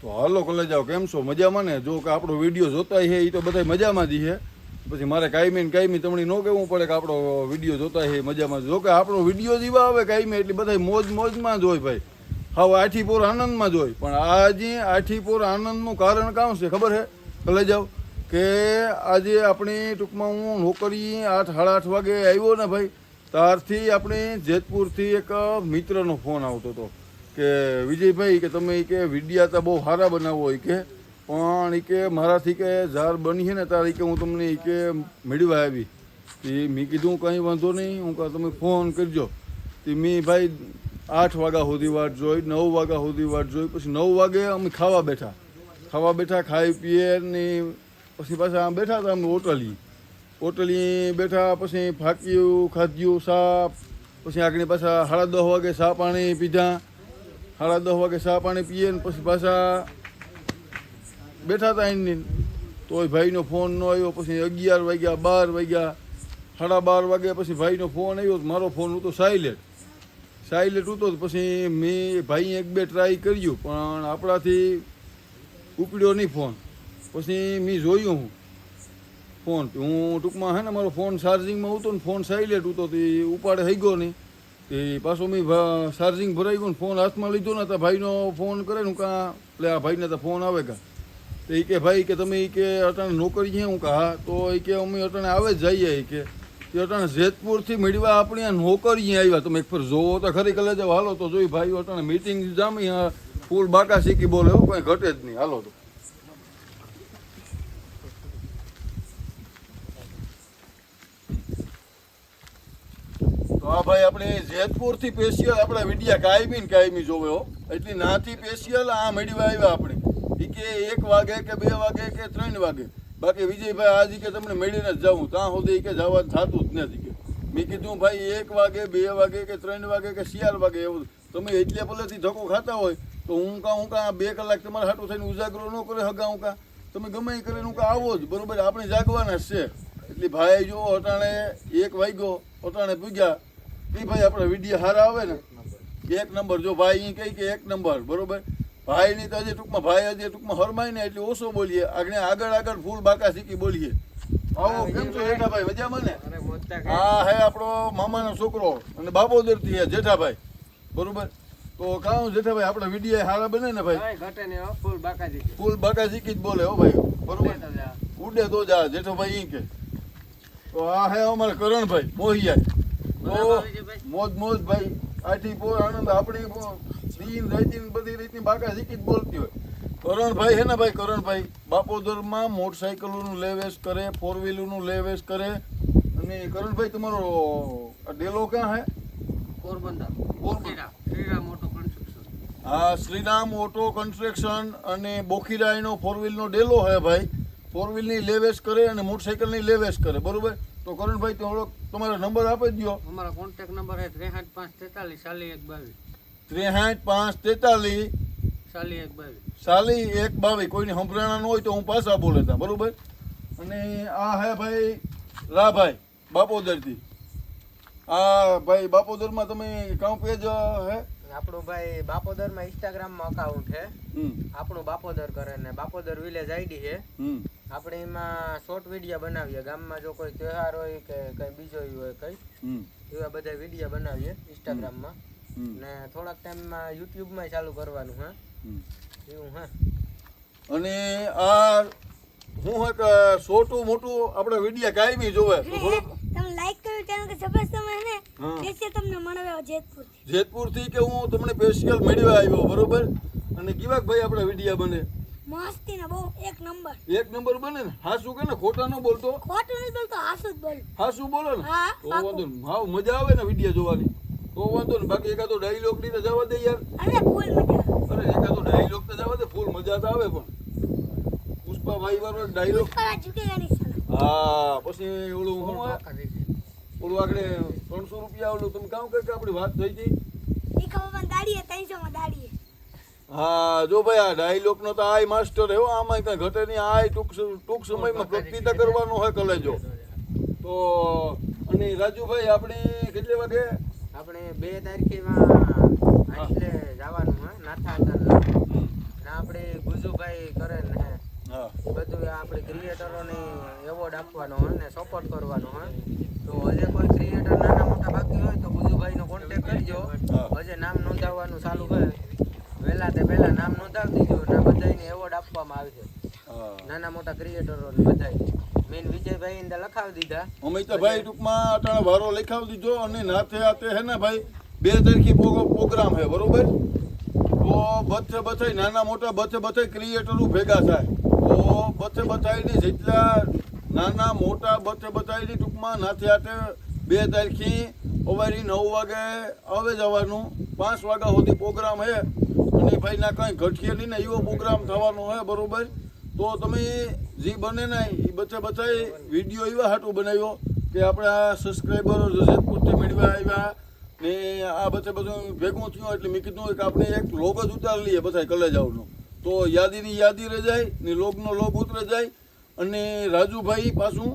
તો હાલો કલે જાઓ, કેમ છો? મજામાં ને? જો કે આપણો વિડીયો જોતા છે એ તો બધા મજામાં જ છે. પછી મારે કાયમી તમને ન કહેવું પડે કે આપણો વિડીયો જોતા છે મજામાં. જો કે આપણો વિડીયો જેવા આવે કાયમી એટલે બધા મોજમાં જ હોય ભાઈ. હવે આઠીપોર આનંદમાં જ હોય. પણ આજે આઠીપોર આનંદનું કારણ કામ છે ખબર છે કલે જાઓ કે આજે આપણી ટૂંકમાં હું નોકરી 8 સાડા 8 વાગે આવ્યો ને ભાઈ, ત્યારથી આપણે જેતપુરથી એક મિત્રનો ફોન આવતો હતો કે વિજયભાઈ કે તમે કે વિડીયા તો બહુ સારા બનાવો કે, પણ એ કે મારાથી કે જાર બની છે ને તાર કે હું તમને એ કે મેળવા આવી. એ મેં કીધું કંઈ વાંધો નહીં, હું કહું તમે ફોન કરજો. તે મેં ભાઈ 8 વાગ્યા સુધી વાટ જોઈ, 9 વાગ્યા સુધી વાટ જોઈ. પછી 9 વાગે અમે ખાવા બેઠા ખાઈ પીએ ને પછી પાછા બેઠા હતા અમે હોટલી બેઠા. પછી ફાક્યું ખાધ્યું સા, પછી આગળ પાછા 10:30 વાગે ચા પાણી પીધા. 10:30 વાગે ચા પાણી પીએ ને પછી પાછા બેઠા હતા એની. તોય ભાઈનો ફોન ન આવ્યો. પછી 11 વાગ્યા, 12 વાગ્યા, 12:30 વાગ્યા પછી ભાઈનો ફોન આવ્યો. મારો ફોન હતો સાયલેન્ટ હતો. પછી મેં ભાઈ 1-2 ટ્રાય કર્યું પણ આપણાથી ઉપડ્યો નહીં ફોન. પછી મેં જોયું ફોન, હું ટૂંકમાં હે ને મારો ફોન ચાર્જિંગમાં હતો ને ફોન સાયલેન્ટ હતો તે ઉપાડે થઈ ગયો નહીં. તે પાછો મેં ચાર્જિંગ ભરાઈ ગયું ને ફોન હાથમાં લીધો ને તો ભાઈનો ફોન કરે ને હું કાં એટલે આ ભાઈને તો ફોન આવે કાં. તો એ કે ભાઈ કે તમે એ કે અટાણે નોકરી છે? હું કાં હા. તો એ કે અમે અટાણે આવે જ જઈએ એ કે અટાણે જેતપુરથી મેળવા આપણી આ નોકરી આવ્યા. તમે એક ફર જોવો તો ખરી કલે જાવ. હાલો તો જોઈ ભાઈ અટાણે મીટિંગ જામી ફૂલ બાકા શીખી બોલે એવું કંઈ ઘટે જ નહીં. હાલો તો હા ભાઈ, આપણે જેતપુરથી સ્પેશિયલ આપણા વિડીયા કાયમી જોવે હો. એટલી નાથી સ્પેશિયલ આ મેળવા આવ્યા આપણે. એ કે 1 વાગે કે 2 વાગે કે 3 વાગે. બાકી વિજયભાઈ આજે કે તમને મેળીને જ જાઉં ત્યાં સુધી કે જવાનું થતું જ નથી કે. મેં કીધું ભાઈ 1 વાગે 2 વાગે કે 3 વાગે કે 4 વાગે એવું તમે એટલે પહેલેથી ધક્કો ખાતા હોય તો હું કાં 2 કલાક તમારા હાટું થઈને ઉજાગરો ન કરે હગા. હું કાં તમે ગમે એ કરીને હું કાં આવો જ બરોબર. આપણે જાગવાના જ છે. એટલે ભાઈ જો અટાણે 1 વાગ્યો અટાણે પૂગ્યા. એ ભાઈ આપણે વિડીયો સારા આવે ને 1 નંબર. જો ભાઈ કહી કે 1 નંબર બરોબર. ભાઈની તો હજી ટૂંકમાં હરમાય ને એટલે ઓછો બોલીએ. આગળ ફૂલ બાકા શીખી બોલીએ. આવો કેમ છો જેઠાભાઈ? મજામાં ને? હા હે આપણો મામાનો છોકરો અને બાપોદરથી હે જેઠાભાઈ બરોબર. તો કાં જેઠાભાઈ આપણે વિડીયો સારા બને ને ભાઈ? ફૂલ બાકા શીખી જ બોલે હો ભાઈ બરોબર. ઉડે તો જા જેઠાભાઈ ઈ કે. તો આ હે અમારે કરણભાઈ મોહિયા. મોજ ભાઈ આઠીપોર આનંદ આપણી દીન રાઈતીન બધી રીતની બાકા શીખી જ બોલતી હોય. કરણભાઈ હે ને ભાઈ, કરણભાઈ બાપોદરમાં મોટરસાઇકલોનું લેવેશ કરે, 4 વ્હીલરનું લેવેશ કરે. અને કરણભાઈ તમારો ડેલો ક્યાં હે? પોરબંદર. હા, શ્રીરામ ઓટો કન્સ્ટ્રક્શન અને બોખીરાયનો 4 વ્હીલનો ડેલો હે ભાઈ. 4 વ્હીલની લેવેશ કરે અને મોટરસાઇકલની લેવેશ કરે બરોબર. તો કરણભાઈ તમારો નંબર આપી દો. અમારો કોન્ટેક્ટ નંબર છે 63 543 4122. કોઈને સંભળાણા ન હોય તો હું પાછા બોલે તા બરોબર. અને આ હે ભાઈ રાભાઈ બાપોદરથી. આ ભાઈ બાપોદરમાં તમે કાઉ પેજ હે આપણું ભાઈ બાપોદરમાં ઇન્સ્ટાગ્રામમાં અકાઉન્ટ છે આપણું બાપોદર કરે ને બાપોદર વિલેજ આઈડી છે. આપણે એમાં શોર્ટ વિડીયો બનાવીએ. ગામમાં જો કોઈ તહેવાર હોય કે કઈ બીજો હોય કઈ એવા બધા વિડીયો બનાવીએ ઇન્સ્ટાગ્રામમાં. ને થોડાક ટાઈમમાં યુટ્યુબમાં ચાલુ કરવાનું હે એવું હે. અને આ હું હે કે છોટું મોટું આપણે વિડીયો કાયમી જોવે. તમે લાઈક કરો ચેનલ કે સબસ્ક્રાઇબ તમે ને દેશે તમને મળવા જેતપુરથી કે હું તમને સ્પેશિયલ મેળવા આવ્યો બરોબર. અને કેવાક ભાઈ આપણે વિડીયો બને મસ્તી ને બહુ 1 નંબર. 1 નંબર બને ને. હાસુ કે ને ખોટા ન બોલતો? ખોટું નથી બોલતો, હાસુ જ બોલ. હાસુ બોલો ને હા, તો વાંધો ને. હાવ મજા આવે ને વિડીયો જોવાની તો વાંધો ને. બાકી એકાદો ડાયલોગ ની તો જવા દે યાર. અરે ફૂલ મજા. અરે એકાદો ડાયલોગ તો જવા દે. ફૂલ મજા તો આવે. પણ પુષ્પાભાઈ વાળો ડાયલોગ હા. પછી ઓલું હું આગળ 300 રૂપિયા ઓલું તમે કામ કે આપણી વાત થઈ હતી. ઈ ખબર દાડીએ 300 માં દાડીએ. હા જો ભાઈ આ ડાયલોગ નો તો આય માસ્ટર હે. આમાં કઈ ઘટે નહીં. આય ટૂંક સમયમાં પ્રતિતા કરવાનો હોય કલેજો તો. અને રાજુભાઈ આપણે કેટલે વાગે આપણે 2 તારીખે એટલે જવાનું હે નાથા. આપણે આપણે ક્રિએટરોને એવોર્ડ આપવાનો હોય ને સપોર્ટ કરવાનો હોય તો હજે કોઈ ક્રિએટર નાના મોટા બાકી હોય તો ગુજુભાઈનો કોન્ટેક્ટ કરજો. હજે નામ નોંધાવવાનું ચાલુ હોય વહેલા તે પહેલા નામ નોંધાવી દીજો અને બધાને એવોર્ડ આપવામાં આવશે. નાના મોટા ક્રિએટરોને બધાને મેન વિજયભાઈ ને લખાવી દીધા. અમિતાભાઈ ટૂંકમાં અટાણે વારો લખાવી દીધો અને નાથે આતે હે ને ભાઈ 2 તારીખે પ્રોગ્રામ હે બરોબર. તો બથે નાના મોટા બથે ક્રિએટરો ભેગા થાય તો બથાઈને જેટલા નાના મોટા બથાઈને ટૂંકમાં નાથે આતે 2 તારીખે સવારે 9 વાગે આવે જવાનું 5 વાગ્યા સુધી પ્રોગ્રામ હે અને ભાઈ ના કઈ ઘટીએ નહીં ને એવો પ્રોગ્રામ થવાનો હે બરોબર. તો તમે જે બને ને એ બથાએ વિડીયો એવા હાટું બનાવ્યો કે આપણા સબસ્ક્રાઈબરો જેતપુરથી મેળવા આવ્યા ને આ બધું ભેગું થયું એટલે મેં કીધું કે આપણે એક લોગ જ ઉતારી લઈએ બધા કલેજાઓનો તો યાદીની યાદી રહી જાય ને લોગનો લોગ ઉતરે જાય. અને રાજુભાઈ પાછું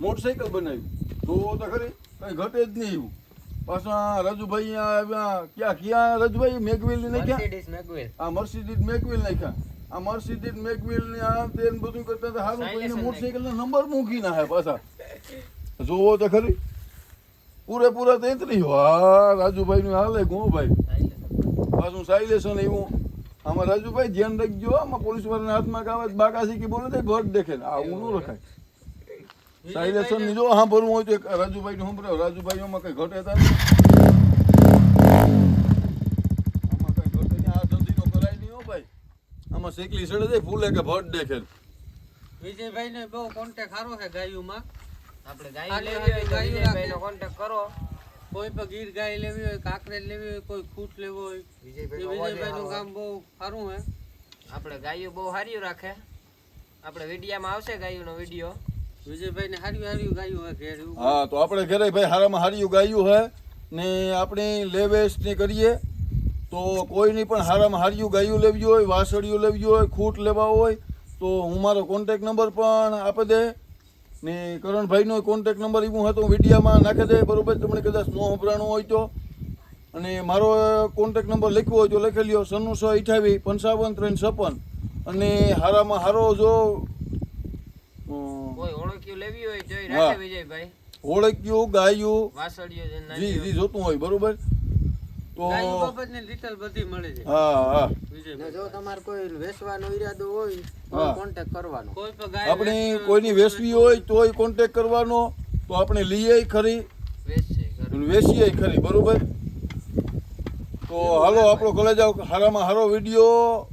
મોટરસાઇકલ બનાવ્યું તો ખરી કંઈ ઘટે જ નહીં એવું. પાછું આ રાજુભાઈ આવ્યા ક્યાં રાજુભાઈ મેગવિલ નાખ્યા આ મર્સિડીઝ મેગવિલ નાખ્યા આ મર્સિડીઝ મેગવિલ ને આ તે બધું કરતા હતા સારું કોઈને મોટરસાઇકલના નંબર મૂકી ના હે પાછા જોવો તો ખરી પૂરેપૂરા 33 હા રાજુભાઈ નું હાલે ગો ભાઈ પાછું સાયલેશન એવું. આમાં રાજુભાઈ ધ્યાન રાખજો આમાં પોલીસ વાળાના હાથમાં કાવત બાકાસી કે બોલે તો ઘટ દેખે ને આવું ન રખાય. સાયલેશન ની જો હા ભરવું હોય તો રાજુભાઈ નું સંભળાવ. રાજુભાઈ આમાં કઈ ઘટે તા આમાં કઈ ઘટે નહીં. આ ધંધી નો કરાય નહીં હો ભાઈ. આમાં શેકલી સડે જાય ફૂલે કે ભટ દેખે. વિજયભાઈ ને બહુ કોન્ટેક્ટ સારો છે ગાયુમાં. આપણે ગાય લેવી હોય તો વિજયભાઈનો કોન્ટેક્ટ કરો. કોઈ પણ ગીર ગાય લેવી હોય કાંકરેજ લેવી હોય કોઈ ખૂટ લેવો હોય વિજયભાઈનું કામ બહુ સારું છે. આપણે ગાયો બહુ સારી રાખે. આપણે વિડીયામાં આવશે ગાયોનો વિડીયો. વિજયભાઈ ને હારી ગાયું હોય ઘેર. હા તો આપણે ઘરે ભાઈ હારામાં હાર્યું ગાયું હે ને આપણે લેવેશ ને કરીએ તો કોઈની પણ હારામાં હાર્યું ગાયું લેવી હોય વાસળિયું લેવી હોય ખૂટ લેવા હોય તો હું મારો કોન્ટેક નંબર પણ આપી દે ને કરણભાઈનો કોન્ટેક નંબર એવું હતો હું વિડીયામાં નાખી દે બરોબર. તમને કદાચ ન સંભળાણું હોય તો અને મારો કોન્ટેક નંબર લખ્યો હોય તો લખી લ્યો 9628 55 356 અને હારામાં હારો જો કોઈ ઓળખ્યું લેવી હોય તો રાખે વિજયભાઈ. ઓળખ્યું ગાયું વાસળિયું જી જોતું હોય બરોબર તો ગાયું બાબતની ડિટેલ બધી મળી જાય. હા વિજયભાઈ જો તમારે કોઈ વેચવાનો ઈરાદો હોય તો કોન્ટેક્ટ કરવાનો. કોઈ પણ ગાય આપણે કોઈની વેચવી હોય તોય કોન્ટેક કરવાનો તો આપણે લઈએ ખરી વેચીએ ખરી બરોબર. તો હાલો આપણો કલેજા હારામાં હારો વિડીયો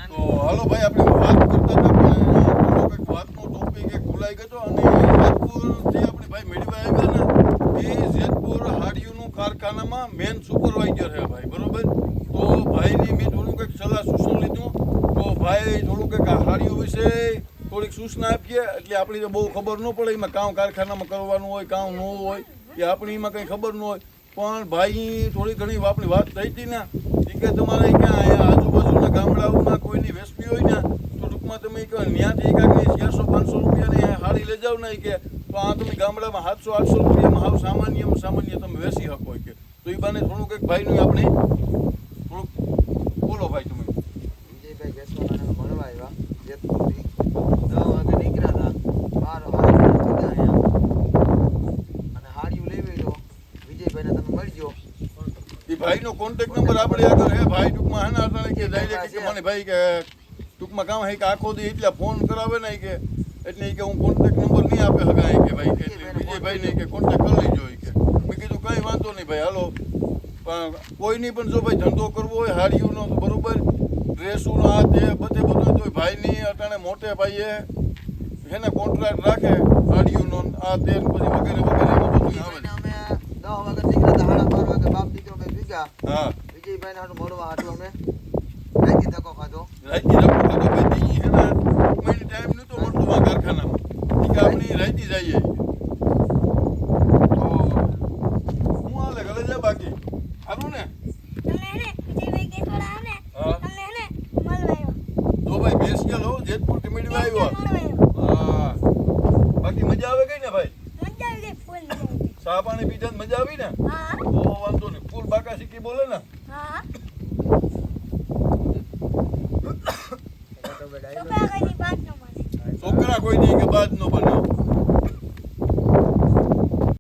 તો હાલો ભાઈ આપણે વાત કરતા હતા પણ કંઈક વાતનો ટોપિક એક ભૂલાઈ ગયો અને જેતપુરથી આપણે ભાઈ મેળવા આવ્યા ને એ જેતપુર હાડિયુંનું કારખાનામાં મેન સુપરવાઇઝર છે ભાઈ બરોબર. તો ભાઈની મેં થોડું કંઈક સલાહ સૂચન લીધું તો ભાઈ થોડું કંઈક હાડિયું વિશે થોડીક સૂચના આપીએ એટલે આપણી તો બહુ ખબર ન પડે એમાં કામ કારખાનામાં કરવાનું હોય કામ ન હોય કે આપણી એમાં કંઈ ખબર ન હોય પણ ભાઈ થોડી ઘણી આપણી વાત થઈ હતી ને કે તમારે ક્યાં અહીંયા આજુબાજુના ગામડાઓના કોઈની વેચવી હોય ને તો ટૂંકમાં તમે ત્યાંથી કાંઈક 400-500 રૂપિયાની હાડી લઈ જાવ ને કે તો આ તમે ગામડામાં 700-800 રૂપિયામાં હાવ સામાન્ય તમે વેચી શકો કે તો એ બાને થોડું કંઈક ભાઈનું આપણે થોડુંક બોલો ભાઈ તમે. વિજયભાઈ બેસવાના ભણવા આવ્યા જેતપુરથી 10 વાગે નીકળ્યા હતા 12 વાગે અને હાડીયું લેવી તો વિજયભાઈને તમે મળજો. એ ભાઈનો કોન્ટેક્ટ નંબર આપણે આગળ હે ભાઈ ટૂંકમાં હે ને અટાણે કે ડાયરેક્ટ કે મને ભાઈ કે ટૂંકમાં કામ હે કે આખો દી એટલા ફોન કરાવે ને કે એટલે કે હું કોન્ટેક્ટ નંબર નહીં આપે હગાય કે ભાઈ કે વિજયભાઈને કે કોન્ટેક્ટ કરી લેજો કે મેં કીધું કંઈ વાંધો નહીં ભાઈ હાલો. પણ કોઈની પણ જો ભાઈ ધંધો કરવો હોય હાડીઓનો તો બરોબર ડ્રેસોનો આ તે બધું તો ભાઈની અટાણે મોટે ભાઈએ એને કોન્ટ્રાક્ટ રાખે હાડીઓનો આ તે પછી વગેરે વગેરે એમાં બધું આવે. અમે 10 વાગે નીકળ્યા હતા 12 વાગે બાપ દીકરો બે ભેગા હા વિજયભાઈને હાટું મળવા હાટું અમે રાજી ધક્કો ખાધો. રાજી રખો તો ભાઈ દી હે ને મને ટાઈમ નતો મળતો આ કારખાનામાં કે આપણી રાજી જઈએ તો હું હાલે ગલે જા બાકી હારું ને તમને હે ને વિજયભાઈ કેસવાળા હે ને હા. તમને હે ને મળવા આવ્યો. જો ભાઈ બેસ ગયો જેતપુર થી મેળવા આવ્યો. મળવા આવ્યો. હા બાકી મજા આવે ગઈ ને ભાઈ મજા આવી ગઈ ફૂલ મજા આવી ગઈ. ચા પાણી પીધા ને મજા આવી ને હા તો વાંધો નહીં ફૂલ બાકા શીખી બોલે ને હા છોકરા કઈ બાદ ન માને છોકરા કોઈ નહીં કે બાદ ન બને